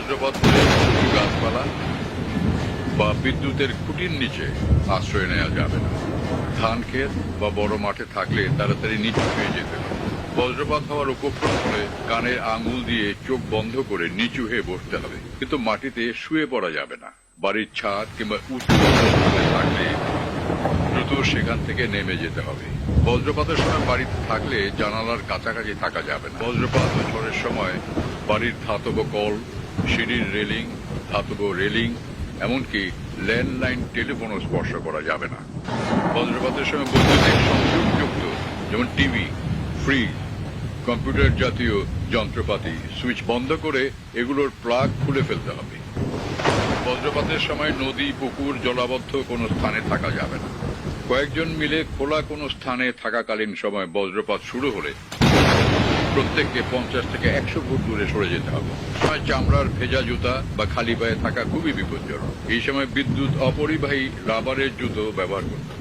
বজ্রপাত হলে উঁচু গাছপালা বা বিদ্যুতের খুঁটির নিচে আশ্রয় নেওয়া যাবে না। ধান ক্ষেত বা বড় মাঠে থাকলে তাড়াতাড়ি নিচু হয়ে যেতে হবে। বজ্রপাত হওয়ার উপক্রম হলে কানের আঙুল দিয়ে চোখ বন্ধ করে নিচু হয়ে বসতে হবে, কিন্তু মাটিতে শুয়ে পড়া যাবে না। বাড়ির ছাদ কিংবা উঁচু স্থানে থাকলে দ্রুত সেখান থেকে নেমে যেতে হবে। বজ্রপাতের সময় বাড়িতে থাকলে জানালার কাছাকাছি থাকা যাবে না। বজ্রপাত ও ঝড়ের সময় বাড়ির ধাতব কল, সিঁড়ির রেলিং, ধাতব রেলিং, এমনকি ল্যান্ডলাইন টেলিফোনও স্পর্শ করা যাবে না। বজ্রপাতের সময় বৈদ্যুতিক সংযোগযুক্ত যেমন টিভি, ফ্রিজ, কম্পিউটার জাতীয় যন্ত্রপাতি সুইচ বন্ধ করে এগুলোর প্লাগ খুলে ফেলতে হবে। বজ্রপাতের সময় নদী, পুকুর, জলাবদ্ধ কোনো স্থানে থাকা যাবে না। কয়েকজন মিলে খোলা কোনো স্থানে থাকাকালীন সময় বজ্রপাত শুরু হলে প্রত্যেককে 50 থেকে 100 ফুট দূরে সরে যেতে হবে। চামড়ার ভেজা জুতা বা খালি পায়ে থাকা খুবই বিপজ্জনক। এই সময় বিদ্যুৎ অপরিবাহী রাবারের জুতো ব্যবহার করতে হবে।